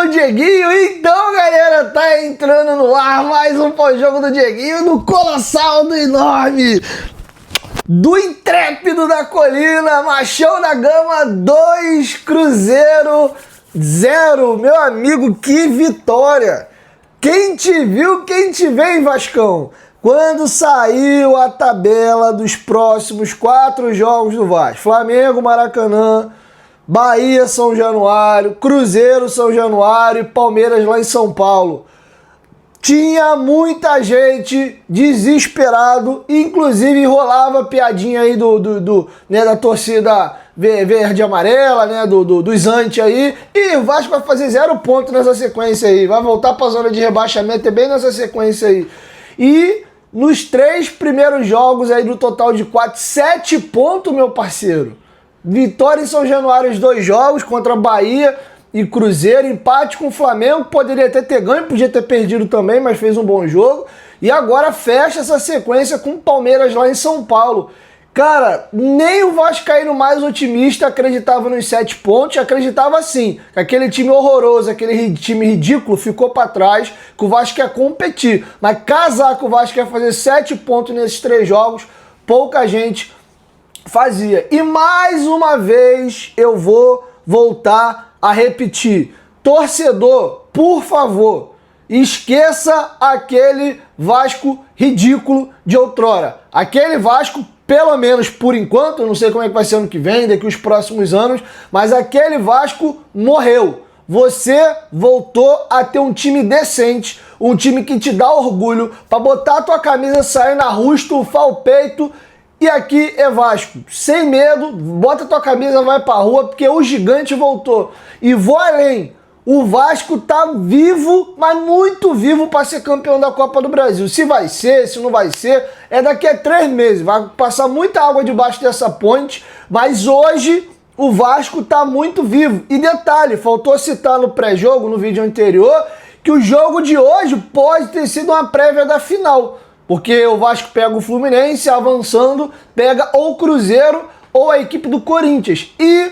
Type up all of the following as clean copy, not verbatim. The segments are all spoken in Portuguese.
o Dieguinho? Então, galera, tá entrando no ar mais um pós-jogo do Dieguinho, do colossal, do enorme, do intrépido da colina, Machão da Gama 2, Cruzeiro 0. Meu amigo, que vitória! Quem te viu, quem te vê, Vascão? Quando saiu a tabela dos próximos 4 jogos do Vasco, Flamengo, Maracanã, Bahia, São Januário, Cruzeiro, São Januário e Palmeiras lá em São Paulo, tinha muita gente desesperado, inclusive rolava piadinha aí né, da torcida verde e amarela, né, dos anti aí, e o Vasco vai fazer 0 ponto nessa sequência aí, vai voltar para a zona de rebaixamento, é bem nessa sequência aí. E nos 3 primeiros jogos aí do total de 4, 7 pontos, meu parceiro. Vitória em São Januário, os 2 jogos contra Bahia e Cruzeiro, empate com o Flamengo, poderia até ter ganho, podia ter perdido também, mas fez um bom jogo. E agora fecha essa sequência com o Palmeiras lá em São Paulo. Cara, nem o vascaíno mais otimista acreditava nos 7 pontos, acreditava sim, que aquele time horroroso, aquele time ridículo ficou para trás, que o Vasco quer competir. Mas casar que o Vasco quer fazer 7 pontos nesses 3 jogos, pouca gente fazia. E mais uma vez eu vou voltar a repetir. Torcedor, por favor, esqueça aquele Vasco ridículo de outrora. Aquele Vasco, pelo menos por enquanto, eu não sei como é que vai ser ano que vem, daqui os próximos anos, mas aquele Vasco morreu. Você voltou a ter um time decente, um time que te dá orgulho, para botar a tua camisa, sair na rua, estufar o peito. E aqui é Vasco, sem medo, bota tua camisa, vai pra rua, porque o gigante voltou. E vou além, o Vasco tá vivo, mas muito vivo para ser campeão da Copa do Brasil. Se vai ser, se não vai ser, é daqui a 3 meses, vai passar muita água debaixo dessa ponte, mas hoje o Vasco tá muito vivo. E detalhe, faltou citar no pré-jogo, no vídeo anterior, que o jogo de hoje pode ter sido uma prévia da final. Porque o Vasco pega o Fluminense, avançando, pega ou o Cruzeiro ou a equipe do Corinthians. E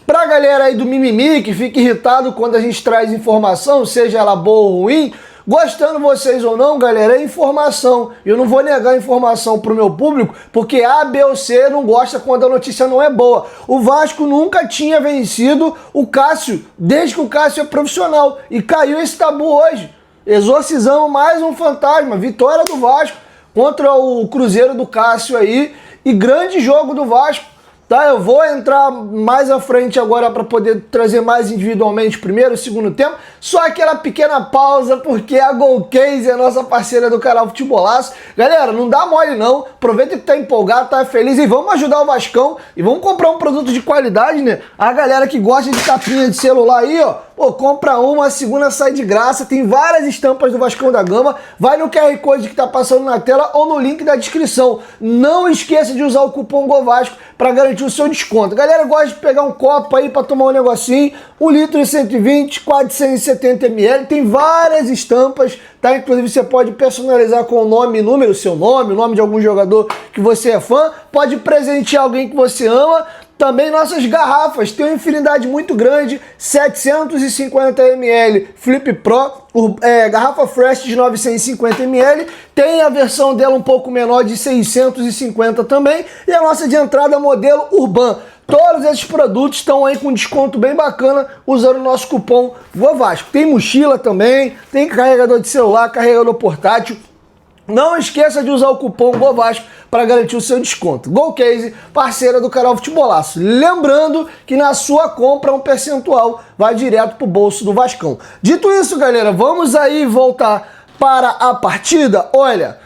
pra galera aí do mimimi, que fica irritado quando a gente traz informação, seja ela boa ou ruim, gostando vocês ou não, galera, é informação. Eu não vou negar informação pro meu público, porque A, B ou C não gosta quando a notícia não é boa. O Vasco nunca tinha vencido o Cássio, desde que o Cássio é profissional. E caiu esse tabu hoje. Exorcizamos mais um fantasma, vitória do Vasco contra o Cruzeiro do Cássio aí, e grande jogo do Vasco, tá? Eu vou entrar mais à frente agora para poder trazer mais individualmente primeiro e segundo tempo, só aquela pequena pausa, porque a Golcase é a nossa parceira do canal Futebolaço. Galera, não dá mole não, aproveita que tá empolgado, tá feliz, e vamos ajudar o Vascão, e vamos comprar um produto de qualidade, né? A galera que gosta de capinha de celular aí, ó, pô, compra uma, a segunda sai de graça, tem várias estampas do Vascão da Gama, vai no QR Code que tá passando na tela ou no link da descrição. Não esqueça de usar o cupom GOVASCO para garantir o seu desconto. Galera gosta de pegar um copo aí para tomar um negocinho, 1 litro e 120, 470 ml, tem várias estampas, tá? Inclusive você pode personalizar com o nome e número, seu nome, o nome de algum jogador que você é fã, pode presentear alguém que você ama. Também nossas garrafas, tem uma infinidade muito grande, 750 ml Flip Pro, garrafa Fresh de 950 ml, tem a versão dela um pouco menor de 650 também, e a nossa de entrada modelo Urban. Todos esses produtos estão aí com desconto bem bacana usando o nosso cupom GOVASCO. Tem mochila também, tem carregador de celular, carregador portátil. Não esqueça de usar o cupom GOVASCO para garantir o seu desconto. Golcase, parceira do canal Futebolaço. Lembrando que na sua compra um percentual vai direto pro bolso do Vascão. Dito isso, galera, vamos aí voltar para a partida. Olha,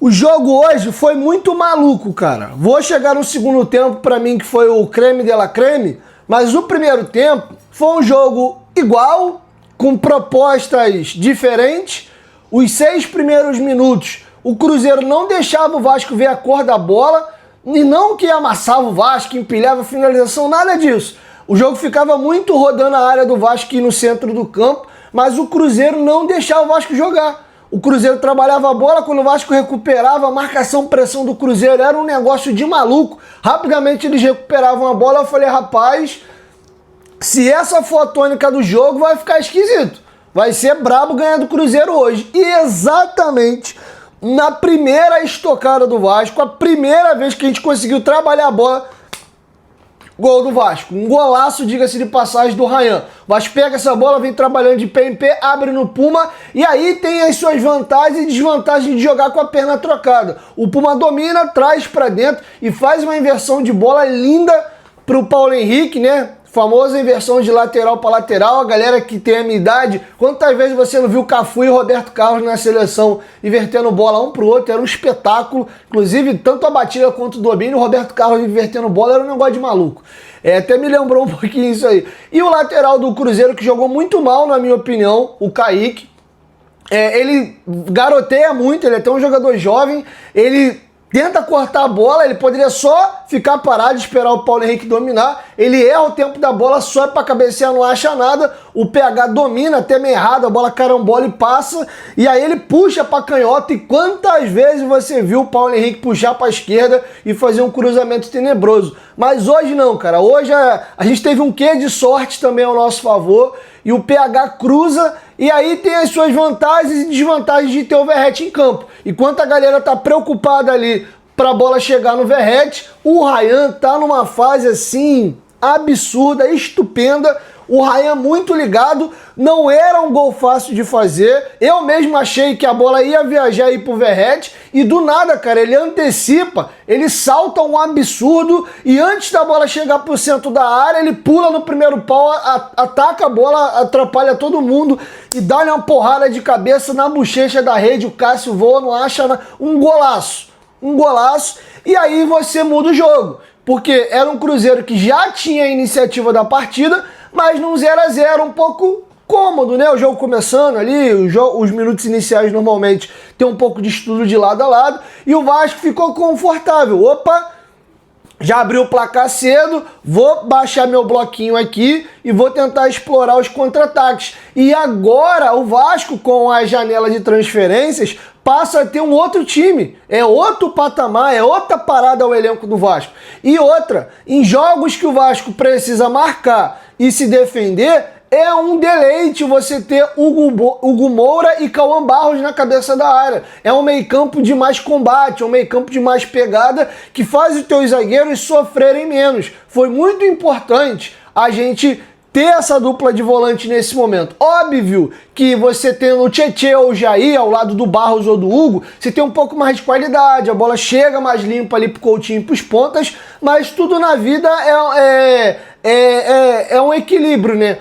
o jogo hoje foi muito maluco, cara. Vou chegar no segundo tempo, para mim, que foi o creme de la creme, mas o primeiro tempo foi um jogo igual, com propostas diferentes. Os 6 primeiros minutos, o Cruzeiro não deixava o Vasco ver a cor da bola, e não que amassava o Vasco, empilhava a finalização, nada disso. O jogo ficava muito rodando a área do Vasco e no centro do campo, mas o Cruzeiro não deixava o Vasco jogar. O Cruzeiro trabalhava a bola, quando o Vasco recuperava, a marcação-pressão do Cruzeiro era um negócio de maluco. Rapidamente eles recuperavam a bola, eu falei, rapaz, se essa for a tônica do jogo, vai ficar esquisito. vai ser brabo ganhar do Cruzeiro hoje. E exatamente na primeira estocada do Vasco, a primeira vez que a gente conseguiu trabalhar a bola, gol do Vasco. Um golaço, diga-se de passagem, do Ryan. O Vasco pega essa bola, vem trabalhando de pé em pé, abre no Puma, e aí tem as suas vantagens e desvantagens de jogar com a perna trocada. O Puma domina, traz pra dentro e faz uma inversão de bola linda pro Paulo Henrique, né? Famosa inversão de lateral para lateral. A galera que tem a minha idade, quantas vezes você não viu Cafu e Roberto Carlos na seleção invertendo bola um pro outro? Era um espetáculo. Inclusive, tanto a batida quanto o domínio, o Roberto Carlos invertendo bola era um negócio de maluco. Até me lembrou um pouquinho isso aí. E o lateral do Cruzeiro, que jogou muito mal, na minha opinião, o Kaique. Ele garoteia muito, ele é até um jogador jovem, ele tenta cortar a bola, ele poderia só ficar parado e esperar o Paulo Henrique dominar. Ele erra o tempo da bola, só para cabecear, não acha nada. O PH domina, até meio errado, a bola carambola e passa. E aí ele puxa para canhota. E quantas vezes você viu o Paulo Henrique puxar para a esquerda e fazer um cruzamento tenebroso? Mas hoje não, cara. Hoje a gente teve um quê de sorte também ao nosso favor. E o PH cruza, e aí tem as suas vantagens e desvantagens de ter o Verratti em campo. Enquanto a galera tá preocupada ali pra bola chegar no Verratti, o Ryan tá numa fase assim absurda, estupenda. O Ryan muito ligado, não era um gol fácil de fazer. Eu mesmo achei que a bola ia viajar aí pro Verratti e do nada, cara, ele antecipa, ele salta um absurdo e antes da bola chegar pro centro da área, ele pula no primeiro pau, ataca a bola, atrapalha todo mundo e dá-lhe uma porrada de cabeça na bochecha da rede. O Cássio voa, não acha nada. Um golaço. E aí você muda o jogo, porque era um Cruzeiro que já tinha a iniciativa da partida, mas num 0 a 0 um pouco cômodo, né? O jogo começando ali, os minutos iniciais normalmente tem um pouco de estudo de lado a lado, e o Vasco ficou confortável. Opa, já abriu o placar cedo, vou baixar meu bloquinho aqui e vou tentar explorar os contra-ataques. E agora o Vasco, com a janela de transferências, passa a ter um outro time, é outro patamar, é outra parada ao elenco do Vasco. E outra, em jogos que o Vasco precisa marcar e se defender, é um deleite você ter Hugo Moura e Cauã Barros na cabeça da área. É um meio-campo de mais combate, é um meio-campo de mais pegada, que faz os teus zagueiros sofrerem menos. Foi muito importante a gente ter essa dupla de volante nesse momento. Óbvio que você tendo o Tietê ou o Jair ao lado do Barros ou do Hugo, você tem um pouco mais de qualidade, a bola chega mais limpa ali pro Coutinho e pros pontas, mas tudo na vida é um equilíbrio, né?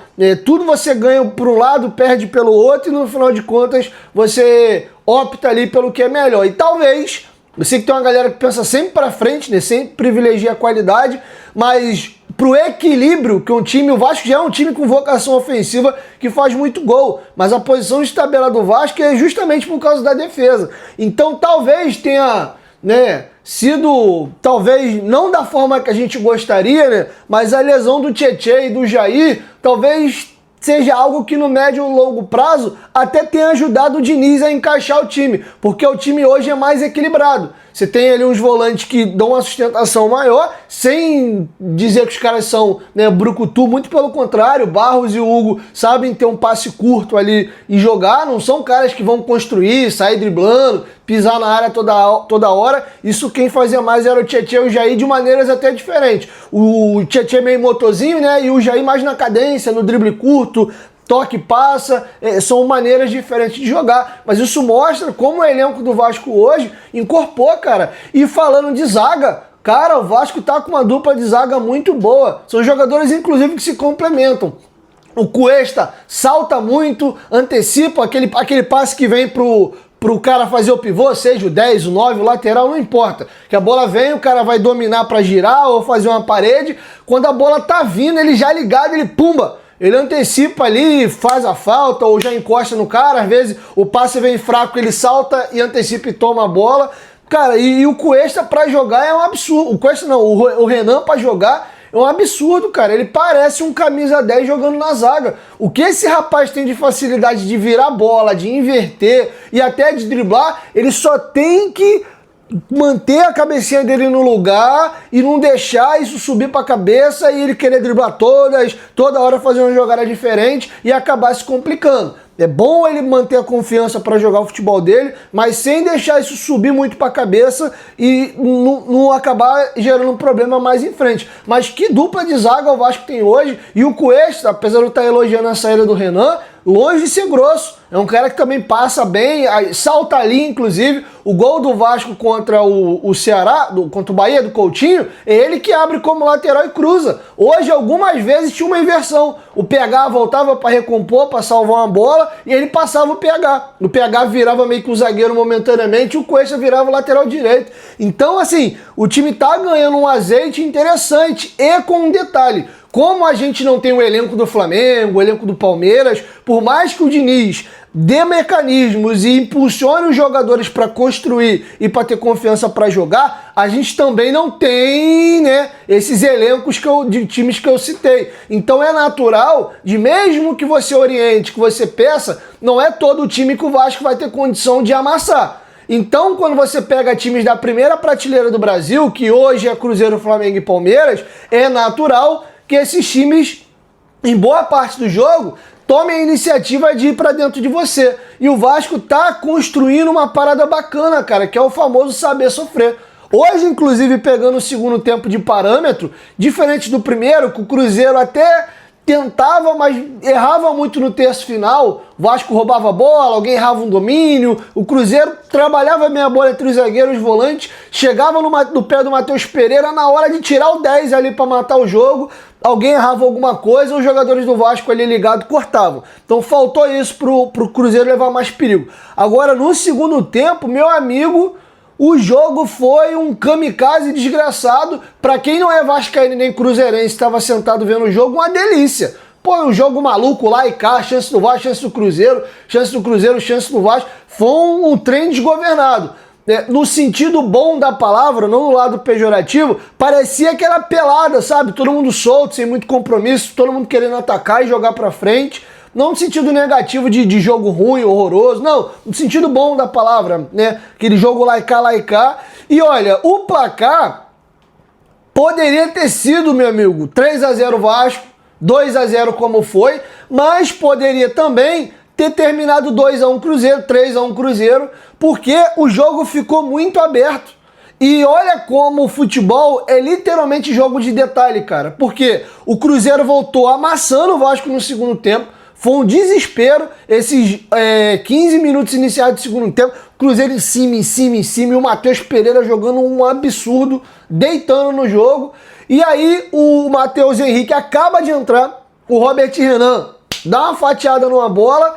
Tudo você ganha por um lado, perde pelo outro, e no final de contas você opta ali pelo que é melhor. E talvez, eu sei que tem uma galera que pensa sempre pra frente, né? Sempre privilegia a qualidade, mas pro equilíbrio, que o Vasco já é um time com vocação ofensiva que faz muito gol, mas a posição de tabela do Vasco é justamente por causa da defesa. Então talvez tenha, né, sido, talvez não da forma que a gente gostaria, né, mas a lesão do Tietê e do Jair talvez seja algo que no médio e longo prazo até tenha ajudado o Diniz a encaixar o time, porque o time hoje é mais equilibrado. Você tem ali uns volantes que dão uma sustentação maior, sem dizer que os caras são, né, brucutu, muito pelo contrário. Barros e Hugo sabem ter um passe curto ali e jogar, não são caras que vão construir, sair driblando, pisar na área toda hora. Isso quem fazia mais era o Tietê e o Jair, de maneiras até diferentes. O Tietê meio motorzinho, né, e o Jair mais na cadência, no drible curto, toque, passa, são maneiras diferentes de jogar, mas isso mostra como o elenco do Vasco hoje incorporou, cara. E falando de zaga, cara, o Vasco tá com uma dupla de zaga muito boa, são jogadores inclusive que se complementam. O Cuesta salta muito, antecipa aquele passe que vem pro cara fazer o pivô, seja o 10, o 9, o lateral, não importa. Que a bola vem, o cara vai dominar para girar ou fazer uma parede. Quando a bola tá vindo, ele já ligado, ele pumba. Ele antecipa ali, faz a falta ou já encosta no cara. Às vezes o passe vem fraco, ele salta e antecipa e toma a bola. Cara, e o Cuesta pra jogar é um absurdo. O Cuesta não, o Renan pra jogar é um absurdo, cara. Ele parece um camisa 10 jogando na zaga. O que esse rapaz tem de facilidade de virar bola, de inverter e até de driblar, ele só tem que manter a cabecinha dele no lugar e não deixar isso subir para a cabeça e ele querer driblar toda hora fazer uma jogada diferente e acabar se complicando. É bom ele manter a confiança para jogar o futebol dele, mas sem deixar isso subir muito para a cabeça e não acabar gerando um problema mais em frente. Mas que dupla de zaga o Vasco tem hoje, e o Cuesta, apesar de eu estar elogiando a saída do Renan, longe de ser grosso. É um cara que também passa bem, salta ali, inclusive. O gol do Vasco contra o Ceará, contra o Bahia, do Coutinho, é ele que abre como lateral e cruza. Hoje, algumas vezes, tinha uma inversão. O PH voltava para recompor, para salvar uma bola, e ele passava o PH. O PH virava meio que o zagueiro momentaneamente, e o Cuesta virava o lateral direito. Então, assim, o time tá ganhando um azeite interessante, e com um detalhe. Como a gente não tem o elenco do Flamengo, o elenco do Palmeiras, por mais que o Diniz dê mecanismos e impulsione os jogadores para construir e para ter confiança para jogar, a gente também não tem, né, esses elencos de times que eu citei. Então é natural de, mesmo que você oriente, que você peça, não é todo o time que o Vasco vai ter condição de amassar. Então, quando você pega times da primeira prateleira do Brasil, que hoje é Cruzeiro, Flamengo e Palmeiras, é natural que esses times, em boa parte do jogo, tomem a iniciativa de ir para dentro de você. E o Vasco tá construindo uma parada bacana, cara, que é o famoso saber sofrer. Hoje, inclusive, pegando o segundo tempo de parâmetro, diferente do primeiro, que o Cruzeiro até tentava, mas errava muito no terço final. O Vasco roubava a bola, alguém errava um domínio, o Cruzeiro trabalhava bem a bola entre os zagueiros e os volantes, chegava no pé do Matheus Pereira na hora de tirar o 10 ali para matar o jogo, alguém errava alguma coisa, os jogadores do Vasco ali ligados cortavam. Então faltou isso pro Cruzeiro levar mais perigo. Agora, no segundo tempo, meu amigo, o jogo foi um kamikaze desgraçado. Pra quem não é vascaíno nem cruzeirense, estava sentado vendo o jogo, uma delícia. Pô, um jogo maluco lá e cá, chance do Vasco, chance do Cruzeiro, chance do Cruzeiro, chance do Vasco. Foi um trem desgovernado. No sentido bom da palavra, não no lado pejorativo, parecia aquela pelada, sabe? Todo mundo solto, sem muito compromisso, todo mundo querendo atacar e jogar pra frente. Não no sentido negativo de jogo ruim, horroroso, não, no sentido bom da palavra, né? Aquele jogo lá e cá, lá e cá. E olha, o placar poderia ter sido, meu amigo, 3-0 Vasco, 2-0 como foi, mas poderia também ter terminado 2-1 Cruzeiro, 3-1 Cruzeiro, porque o jogo ficou muito aberto. E olha como o futebol é literalmente jogo de detalhe, cara, porque o Cruzeiro voltou amassando o Vasco no segundo tempo. Foi um desespero esses 15 minutos iniciais do segundo tempo. Cruzeiro em cima, em cima, em cima. E o Matheus Pereira jogando um absurdo, deitando no jogo. E aí o Matheus Henrique acaba de entrar. O Robert Renan dá uma fatiada numa bola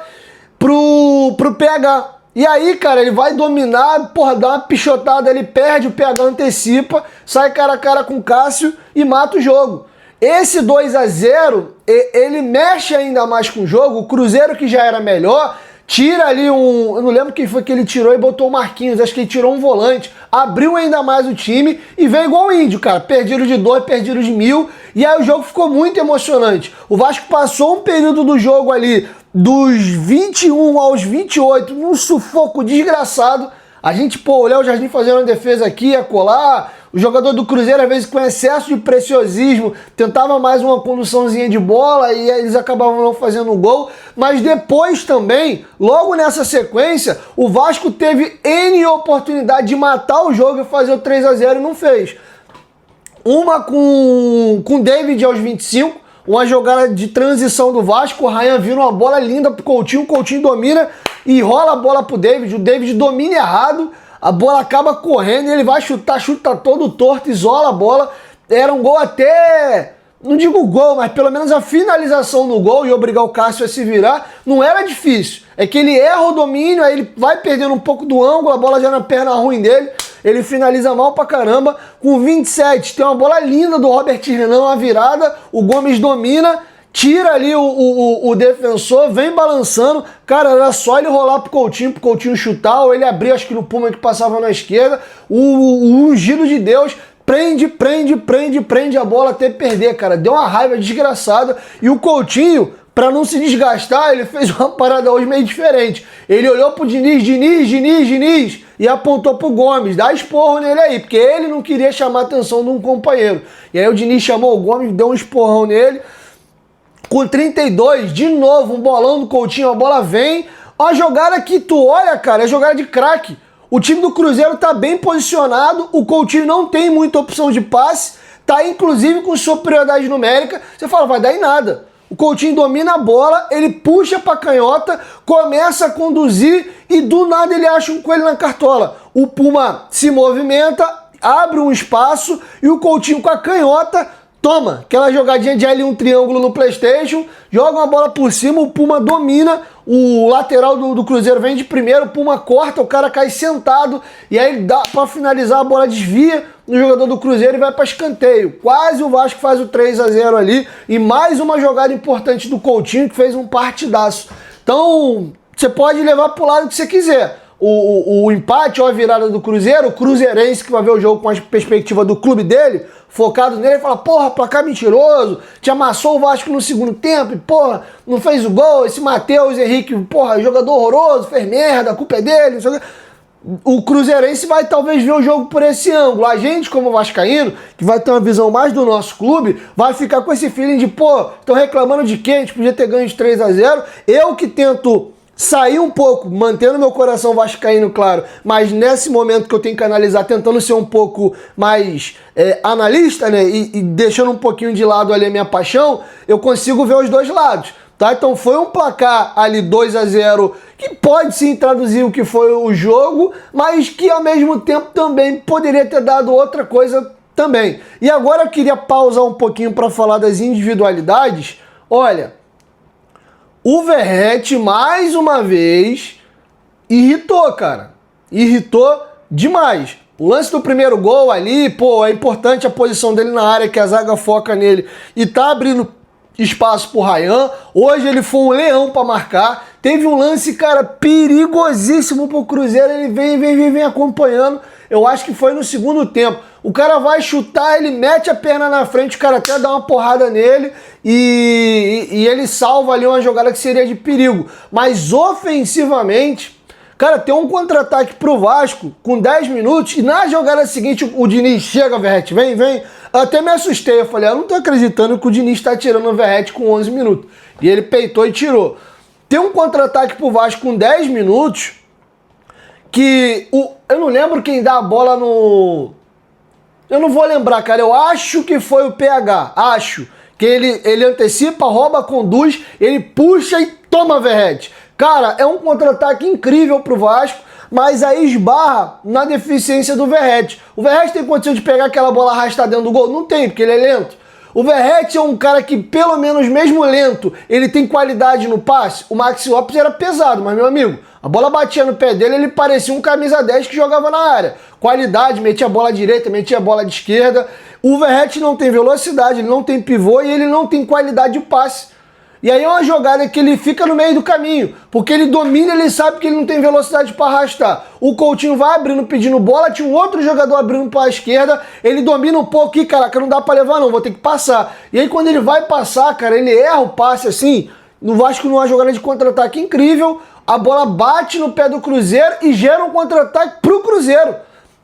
pro PH. E aí, cara, ele vai dominar, porra, dá uma pichotada, ele perde, o PH antecipa, sai cara a cara com o Cássio e mata o jogo. Esse 2-0, ele mexe ainda mais com o jogo. O Cruzeiro, que já era melhor, tira ali eu não lembro quem foi que ele tirou e botou o Marquinhos, acho que ele tirou um volante, abriu ainda mais o time e veio igual o Índio, cara. Perdido de 2, perdido de 1000, e aí o jogo ficou muito emocionante. O Vasco passou um período do jogo ali, dos 21 aos 28, num sufoco desgraçado. A gente, pô, o Léo Jardim fazendo uma defesa aqui, a colar. O jogador do Cruzeiro, às vezes, com excesso de preciosismo, tentava mais uma conduçãozinha de bola e eles acabavam não fazendo o gol. Mas depois também, logo nessa sequência, o Vasco teve N oportunidade de matar o jogo e fazer o 3-0 e não fez. Uma com o David aos 25, uma jogada de transição do Vasco, o Ryan vira uma bola linda pro Coutinho, o Coutinho domina e rola a bola pro David, o David domina errado, a bola acaba correndo e ele vai chutar, chuta todo torto, isola a bola. Era um gol até, não digo gol, mas pelo menos a finalização no gol e obrigar o Cássio a se virar, não era difícil. É que ele erra o domínio, aí ele vai perdendo um pouco do ângulo, a bola já na perna ruim dele, ele finaliza mal pra caramba. Com 27, tem uma bola linda do Robert Renan, uma virada, o Gomes domina, tira ali o defensor, vem balançando. Cara, era só ele rolar pro Coutinho chutar, ou ele abrir, acho que no Puma que passava na esquerda. O ungido de Deus prende a bola até perder, cara. Deu uma raiva desgraçada. E o Coutinho, pra não se desgastar, ele fez uma parada hoje meio diferente. Ele olhou pro Diniz, e apontou pro Gomes, dá esporro nele aí, porque ele não queria chamar a atenção de um companheiro. E aí o Diniz chamou o Gomes, deu um esporrão nele. com 32, de novo, um bolão do Coutinho, a bola vem. Uma jogada que tu olha, cara, é jogada de craque. O time do Cruzeiro tá bem posicionado, o Coutinho não tem muita opção de passe, tá inclusive com superioridade numérica. Você fala, vai dar em nada. O Coutinho domina a bola, ele puxa pra canhota, começa a conduzir e do nada ele acha um coelho na cartola. O Puma se movimenta, abre um espaço e o Coutinho com a canhota toma aquela jogadinha de L1 triângulo no PlayStation, joga uma bola por cima, o Puma domina, o lateral do Cruzeiro vem de primeiro, o Puma corta, o cara cai sentado e aí dá pra finalizar, a bola desvia no jogador do Cruzeiro e vai para escanteio. Quase o Vasco faz o 3-0 ali e mais uma jogada importante do Coutinho que fez um partidaço. Então, você pode levar pro lado que você quiser. O empate ou a virada do Cruzeiro, o cruzeirense que vai ver o jogo com a perspectiva do clube dele, focado nele, fala, porra, placar mentiroso, te amassou o Vasco no segundo tempo, e porra, não fez o gol, esse Matheus Henrique, porra, jogador horroroso, fez merda, a culpa é dele, não sei o que. O cruzeirense vai talvez ver o jogo por esse ângulo. A gente, como vascaíno, que vai ter uma visão mais do nosso clube, vai ficar com esse feeling de, pô, estão reclamando de quê? A gente podia ter ganho de 3-0. Eu que tento sair um pouco, mantendo meu coração vascaíno, claro, mas nesse momento que eu tenho que analisar, tentando ser um pouco mais analista, né, e deixando um pouquinho de lado ali a minha paixão, eu consigo ver os dois lados, tá? Então foi um placar ali 2-0, que pode sim traduzir o que foi o jogo, mas que ao mesmo tempo também poderia ter dado outra coisa também. E agora eu queria pausar um pouquinho para falar das individualidades. Olha, o Verratti, mais uma vez, irritou, cara. Irritou demais. O lance do primeiro gol ali, pô, é importante a posição dele na área, que a zaga foca nele e tá abrindo espaço pro Ryan. Hoje ele foi um leão pra marcar. Teve um lance, cara, perigosíssimo pro Cruzeiro. Ele vem acompanhando. Eu acho que foi no segundo tempo. O cara vai chutar, ele mete a perna na frente, o cara até dá uma porrada nele e ele salva ali uma jogada que seria de perigo. Mas ofensivamente, cara, tem um contra-ataque pro Vasco com 10 minutos e na jogada seguinte o Diniz chega, Verratti, vem. Eu até me assustei, eu falei, eu não tô acreditando que o Diniz tá tirando o Verratti com 11 minutos. E ele peitou e tirou. Tem um contra-ataque pro Vasco com 10 minutos que eu não lembro quem dá a bola no... Eu não vou lembrar, cara. Eu acho que foi o PH. Acho. Que ele antecipa, rouba, conduz, ele puxa e toma Verratti. Cara, é um contra-ataque incrível pro Vasco, mas aí esbarra na deficiência do Verratti. O Verratti tem condição de pegar aquela bola arrastada dentro do gol? Não tem, porque ele é lento. O Verratti é um cara que, pelo menos mesmo lento, ele tem qualidade no passe. O Maxi Lopes era pesado, mas, meu amigo, a bola batia no pé dele, ele parecia um camisa 10 que jogava na área. Qualidade, metia a bola direita, metia a bola de esquerda. O Verratti não tem velocidade, ele não tem pivô e ele não tem qualidade de passe. E aí é uma jogada que ele fica no meio do caminho, porque ele domina, ele sabe que ele não tem velocidade para arrastar. O Coutinho vai abrindo, pedindo bola, tinha um outro jogador abrindo para a esquerda, ele domina um pouco e, caraca, não dá para levar não, vou ter que passar. E aí quando ele vai passar, cara, ele erra o passe assim, no Vasco numa jogada de contra-ataque incrível, a bola bate no pé do Cruzeiro e gera um contra-ataque pro Cruzeiro.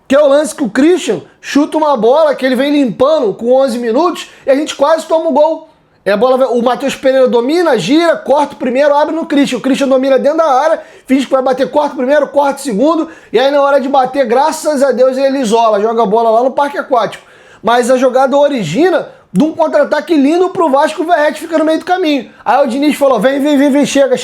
Que é o lance que o Christian chuta uma bola que ele vem limpando com 11 minutos e a gente quase toma o gol. A bola, o Matheus Pereira domina, gira, corta o primeiro, abre no Christian. O Christian domina dentro da área, finge que vai bater, corta o primeiro, corta o segundo. E aí na hora de bater, graças a Deus, ele isola, joga a bola lá no parque aquático. Mas a jogada origina de um contra-ataque lindo pro Vasco, o Verratti fica no meio do caminho. Aí o Diniz falou, vem, chega.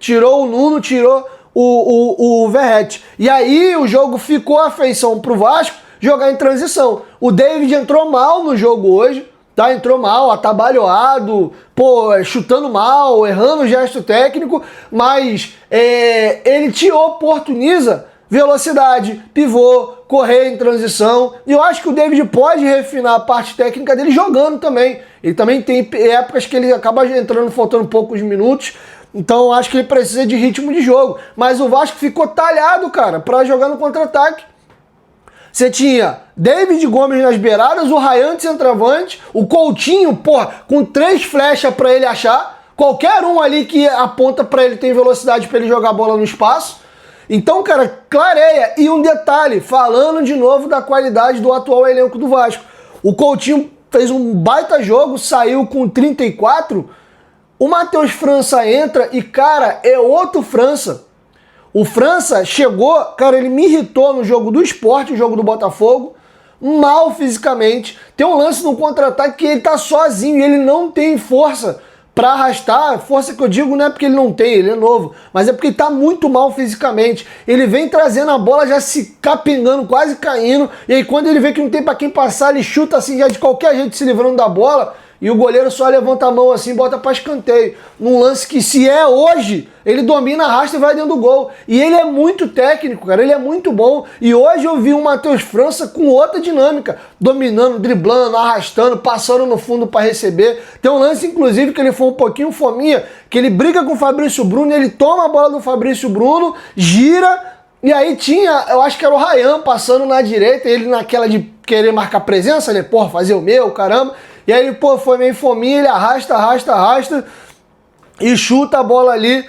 Tirou o Nuno, tirou o Verratti. E aí o jogo ficou a feição pro Vasco jogar em transição. O David entrou mal no jogo hoje. Tá, entrou mal, atabalhoado, pô, chutando mal, errando o gesto técnico, mas ele te oportuniza velocidade, pivô, correr em transição, e eu acho que o David pode refinar a parte técnica dele jogando também. Ele também tem épocas que ele acaba entrando faltando poucos minutos, então eu acho que ele precisa de ritmo de jogo. Mas o Vasco ficou talhado, cara, pra jogar no contra-ataque. Você tinha David Gomes nas beiradas, o Ryan de centroavante, o Coutinho, porra, com 3 flechas pra ele achar. Qualquer um ali que aponta pra ele tem velocidade pra ele jogar a bola no espaço. Então, cara, clareia. E um detalhe, falando de novo da qualidade do atual elenco do Vasco. O Coutinho fez um baita jogo, saiu com 34, O Matheus França entra e, cara, é outro França. O França chegou, cara, ele me irritou no jogo do Sport, o jogo do Botafogo, mal fisicamente. Tem um lance no contra-ataque que ele tá sozinho, ele não tem força pra arrastar. Força que eu digo não é porque ele não tem, ele é novo, mas é porque ele tá muito mal fisicamente. Ele vem trazendo a bola já se capengando, quase caindo, e aí quando ele vê que não tem pra quem passar, ele chuta assim já de qualquer jeito se livrando da bola, e o goleiro só levanta a mão assim e bota para escanteio. Num lance que, se é hoje, ele domina, arrasta e vai dentro do gol. E ele é muito técnico, cara, ele é muito bom. E hoje eu vi o Matheus França com outra dinâmica, dominando, driblando, arrastando, passando no fundo para receber. Tem um lance, inclusive, que ele foi um pouquinho fominha, que ele briga com o Fabrício Bruno, ele toma a bola do Fabrício Bruno, gira, e aí tinha, eu acho que era o Ryan passando na direita, ele naquela de querer marcar presença, né, porra, fazer o meu, caramba. E aí ele, pô, foi meio fominha, ele arrasta e chuta a bola ali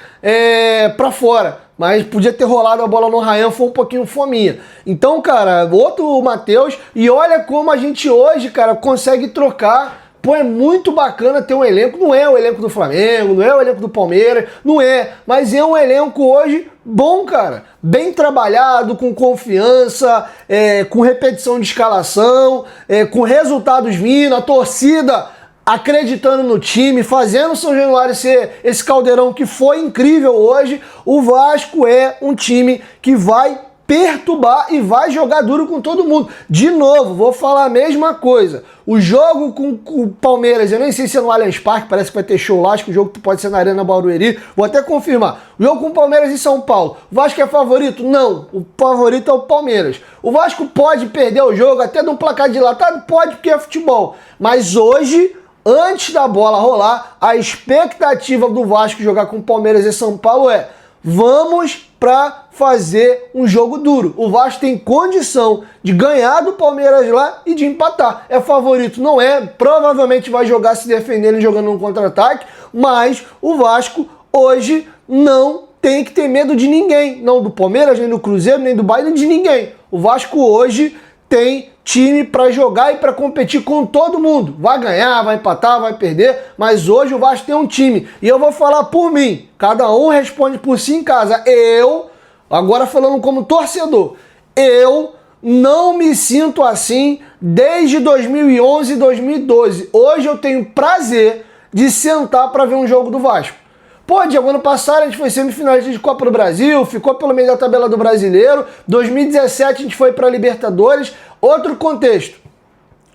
pra fora. Mas podia ter rolado a bola no Ryan, foi um pouquinho fominha. Então, cara, outro Matheus. E olha como a gente hoje, cara, consegue trocar. Pô, é muito bacana ter um elenco. Não é o elenco do Flamengo, não é o elenco do Palmeiras, não é. Mas é um elenco hoje bom, cara. Bem trabalhado, com confiança, com repetição de escalação, com resultados vindo, a torcida acreditando no time, fazendo o São Januário ser esse caldeirão que foi incrível hoje. O Vasco é um time que vai perturbar e vai jogar duro com todo mundo. De novo, vou falar a mesma coisa. O jogo com o Palmeiras, eu nem sei se é no Allianz Parque, parece que vai ter show lá, acho que o jogo pode ser na Arena Barueri, vou até confirmar. O jogo com o Palmeiras em São Paulo, o Vasco é favorito? Não, o favorito é o Palmeiras. O Vasco pode perder o jogo, até de um placar dilatado? Pode, porque é futebol. Mas hoje, antes da bola rolar, a expectativa do Vasco jogar com o Palmeiras em São Paulo é: vamos para fazer um jogo duro. O Vasco tem condição de ganhar do Palmeiras lá e de empatar. É favorito? Não é. Provavelmente vai jogar se defendendo e jogando um contra-ataque, mas o Vasco hoje não tem que ter medo de ninguém. Não do Palmeiras, nem do Cruzeiro, nem do Bahia, de ninguém. O Vasco hoje tem time para jogar e para competir com todo mundo. Vai ganhar, vai empatar, vai perder, mas hoje o Vasco tem um time. E eu vou falar por mim, cada um responde por si em casa. Eu, agora falando como torcedor, eu não me sinto assim desde 2011 e 2012. Hoje eu tenho prazer de sentar para ver um jogo do Vasco. Pô, Diego, ano passado a gente foi semifinalista de Copa do Brasil, ficou pelo meio da tabela do Brasileiro. 2017 a gente foi para Libertadores. Outro contexto.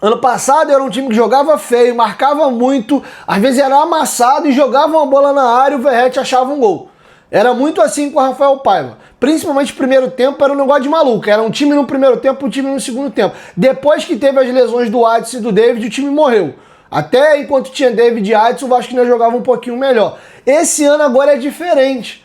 Ano passado era um time que jogava feio, marcava muito, às vezes era amassado e jogava uma bola na área e o Verratti achava um gol. Era muito assim com o Rafael Paiva. Principalmente no primeiro tempo era um negócio de maluco. Era um time no primeiro tempo, um time no segundo tempo. Depois que teve as lesões do Adson e do David, o time morreu. Até enquanto tinha David e Adson, o Vasco ainda jogava um pouquinho melhor. Esse ano agora é diferente.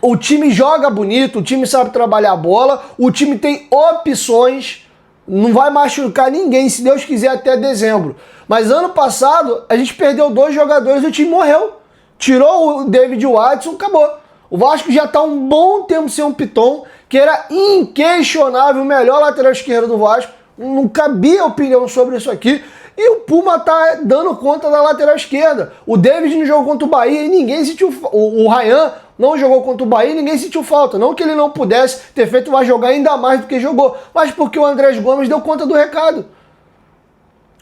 O time joga bonito, o time sabe trabalhar a bola, o time tem opções, não vai machucar ninguém, se Deus quiser, até dezembro. Mas ano passado, a gente perdeu 2 jogadores e o time morreu. Tirou o David e o Adson, acabou. O Vasco já está um bom tempo sem um Piton, que era inquestionável o melhor lateral esquerdo do Vasco. Não cabia opinião sobre isso aqui. E o Puma tá dando conta da lateral esquerda. O David não jogou contra o Bahia e ninguém sentiu... O Ryan não jogou contra o Bahia e ninguém sentiu falta. Não que ele não pudesse ter feito, vai jogar ainda mais do que jogou, mas porque o Andrés Gomes deu conta do recado.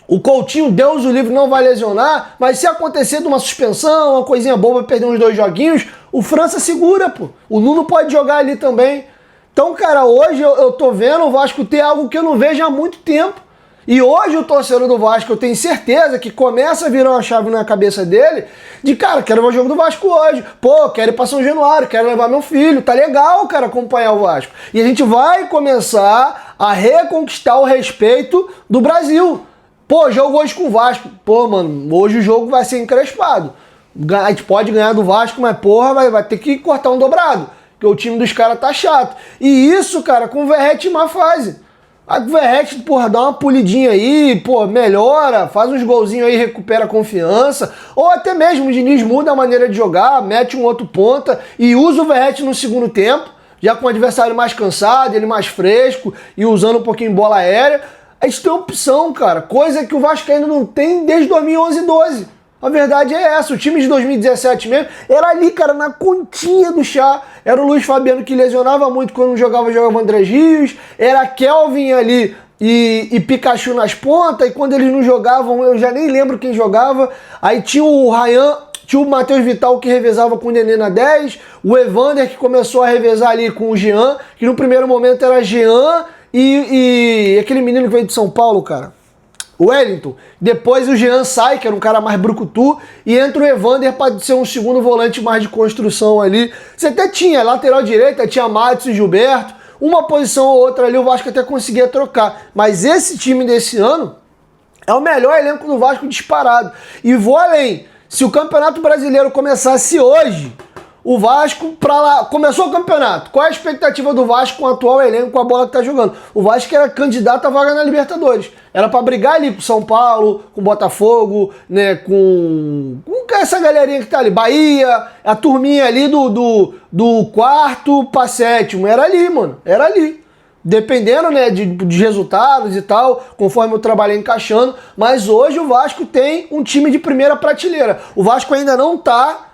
O Coutinho, Deus o livre, não vai lesionar, mas se acontecer de uma suspensão, uma coisinha boba, perder uns 2 joguinhos, o França segura, pô. O Nuno pode jogar ali também. Então, cara, hoje eu tô vendo o Vasco ter algo que eu não vejo há muito tempo. E hoje o torcedor do Vasco, eu tenho certeza que começa a virar uma chave na cabeça dele de, cara, quero ver o jogo do Vasco hoje. Pô, quero ir pra São Januário, quero levar meu filho. Tá legal, cara, acompanhar o Vasco. E a gente vai começar a reconquistar o respeito do Brasil. Pô, jogo hoje com o Vasco. Pô, mano, hoje o jogo vai ser encrespado. A gente pode ganhar do Vasco, mas porra, vai ter que cortar um dobrado. Porque o time dos caras tá chato. E isso, cara, com o Verratti em má fase. A Verratti, porra, dá uma polidinha aí, pô, melhora, faz uns golzinhos aí, recupera a confiança. Ou até mesmo o Diniz muda a maneira de jogar, mete um outro ponta e usa o Verratti no segundo tempo, já com o adversário mais cansado, ele mais fresco e usando um pouquinho de bola aérea. A gente tem opção, cara, coisa que o Vasco ainda não tem desde 2011 e 12. A verdade é essa, o time de 2017 mesmo era ali, cara, na continha do chá. Era o Luiz Fabiano que lesionava muito quando jogava o André Rios, era Kelvin ali e Pikachu nas pontas, e quando eles não jogavam, eu já nem lembro quem jogava. Aí tinha o Ryan, tinha o Matheus Vital que revezava com o Nenê na 10, o Evander que começou a revezar ali com o Jean, que no primeiro momento era Jean e aquele menino que veio de São Paulo, cara, o Wellington. Depois o Jean sai, que era um cara mais brucutu, e entra o Evander para ser um segundo volante mais de construção ali. Você até tinha lateral direita, tinha Matos e Gilberto, uma posição ou outra ali o Vasco até conseguia trocar. Mas esse time desse ano é o melhor elenco do Vasco disparado. E vou além, se o Campeonato Brasileiro começasse hoje, o Vasco, pra lá, começou o campeonato. Qual é a expectativa do Vasco com o atual elenco, com a bola que tá jogando? O Vasco era candidato à vaga na Libertadores. Era pra brigar ali com São Paulo, com Botafogo, né, com essa galerinha que tá ali. Bahia, a turminha ali do quarto pra sétimo. Era ali, mano. Era ali. Dependendo, né, de resultados e tal, conforme o trabalho é encaixando. Mas hoje o Vasco tem um time de primeira prateleira. O Vasco ainda não tá...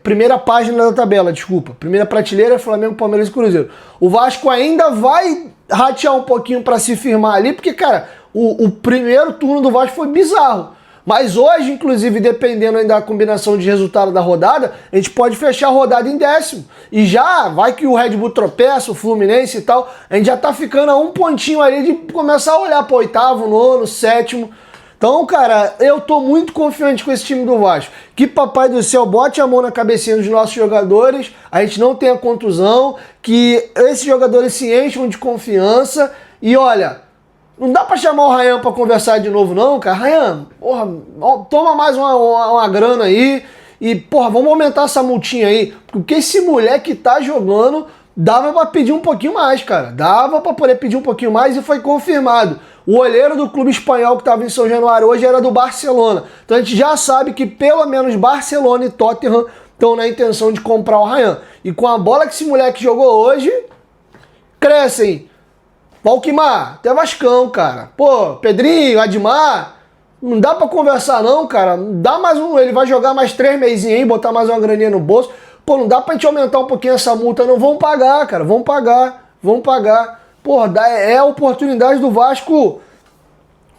primeira página da tabela, desculpa. Primeira prateleira é Flamengo, Palmeiras e Cruzeiro. O Vasco ainda vai ratear um pouquinho para se firmar ali, porque, cara, o primeiro turno do Vasco foi bizarro. Mas hoje, inclusive, dependendo ainda da combinação de resultado da rodada, a gente pode fechar a rodada em 10º. E já vai que o Red Bull tropeça, o Fluminense e tal, a gente já tá ficando a um pontinho ali de começar a olhar para 8º, 9º, 7º. Então, cara, eu tô muito confiante com esse time do Vasco. Que papai do céu bote a mão na cabecinha dos nossos jogadores, a gente não tenha contusão, que esses jogadores se encham de confiança. E olha, não dá pra chamar o Ryan pra conversar de novo não, cara. Ryan, porra, toma mais uma grana aí e, porra, vamos aumentar essa multinha aí. Porque esse moleque tá jogando, dava pra pedir um pouquinho mais, cara. Dava pra poder pedir um pouquinho mais e foi confirmado. O olheiro do clube espanhol que estava em São Januário hoje era do Barcelona. Então a gente já sabe que pelo menos Barcelona e Tottenham estão na intenção de comprar o Ryan. E com a bola que esse moleque jogou hoje, crescem. Valquimar, até Vascão, cara. Pô, Pedrinho, Admar, não dá pra conversar não, cara. Dá mais um, ele vai jogar mais 3 mesinhos aí, botar mais uma graninha no bolso. Pô, não dá pra gente aumentar um pouquinho essa multa, não. Vão pagar, cara, vão pagar. Porra, é a oportunidade do Vasco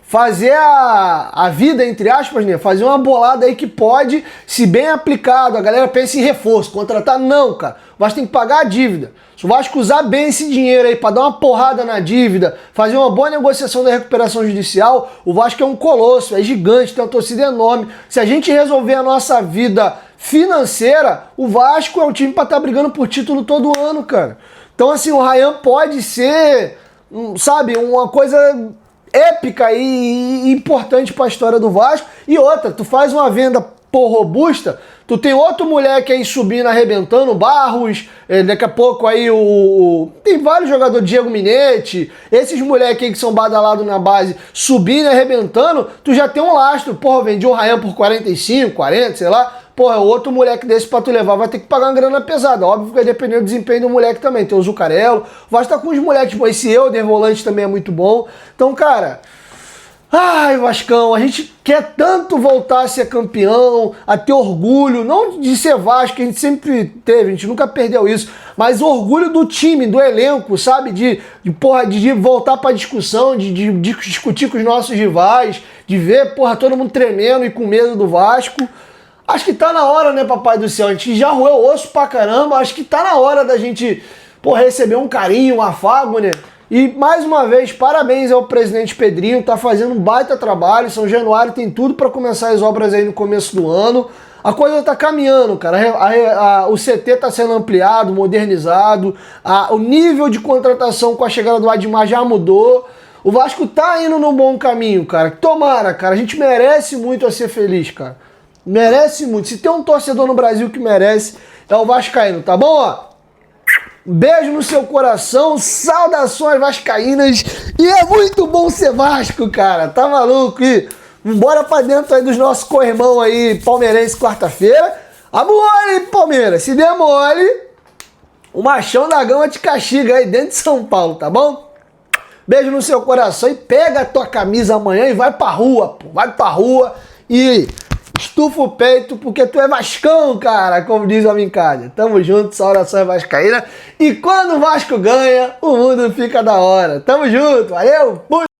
fazer a vida, entre aspas, né? Fazer uma bolada aí que pode, se bem aplicado, a galera pensa em reforço, contratar, não, cara. O Vasco tem que pagar a dívida. Se o Vasco usar bem esse dinheiro aí pra dar uma porrada na dívida, fazer uma boa negociação da recuperação judicial, o Vasco é um colosso, é gigante, tem uma torcida enorme. Se a gente resolver a nossa vida financeira, o Vasco é um time pra estar brigando por título todo ano, cara. Então, assim, o Ryan pode ser, sabe, uma coisa épica e importante para a história do Vasco. E outra, tu faz uma venda robusta, tu tem outro moleque aí subindo, arrebentando, Barros, daqui a pouco aí tem vários jogadores, Diego Minetti, esses moleques aí que são badalados na base, subindo e arrebentando, tu já tem um lastro. Porra, vendi o Ryan por 45, 40, sei lá. Porra, outro moleque desse pra tu levar vai ter que pagar uma grana pesada. Óbvio que vai depender do desempenho do moleque também. Tem o Zucarello, o Vasco tá com os moleques, esse Elder volante também é muito bom. Então, cara, ai, Vascão, a gente quer tanto voltar a ser campeão, a ter orgulho, não de ser Vasco, que a gente sempre teve, a gente nunca perdeu isso, mas orgulho do time, do elenco, sabe? De voltar pra discussão, de discutir com os nossos rivais, de ver, porra, todo mundo tremendo e com medo do Vasco. Acho que tá na hora, né, papai do céu? A gente já roeu osso pra caramba, acho que tá na hora da gente, pô, receber um carinho, um afago, né? E, mais uma vez, parabéns ao presidente Pedrinho, tá fazendo um baita trabalho. São Januário tem tudo para começar as obras aí no começo do ano. A coisa tá caminhando, cara. O CT tá sendo ampliado, modernizado. O nível de contratação com a chegada do Admar já mudou. O Vasco tá indo num bom caminho, cara. Tomara, cara. A gente merece muito a ser feliz, cara. Merece muito. Se tem um torcedor no Brasil que merece, é o vascaíno, tá bom? Ó, beijo no seu coração, saudações vascaínas. E é muito bom ser Vasco, cara. Tá maluco? E bora pra dentro aí dos nossos co-irmãos aí, palmeirense, quarta-feira. Amore, Palmeiras. Se der mole, o machão da gama te castiga aí dentro de São Paulo, tá bom? Beijo no seu coração e pega a tua camisa amanhã e vai pra rua, pô. Vai pra rua e estufa o peito, porque tu é Vascão, cara, como diz o Amincalha. Tamo junto, saudações vascaína. E quando o Vasco ganha, o mundo fica da hora. Tamo junto, valeu, fui!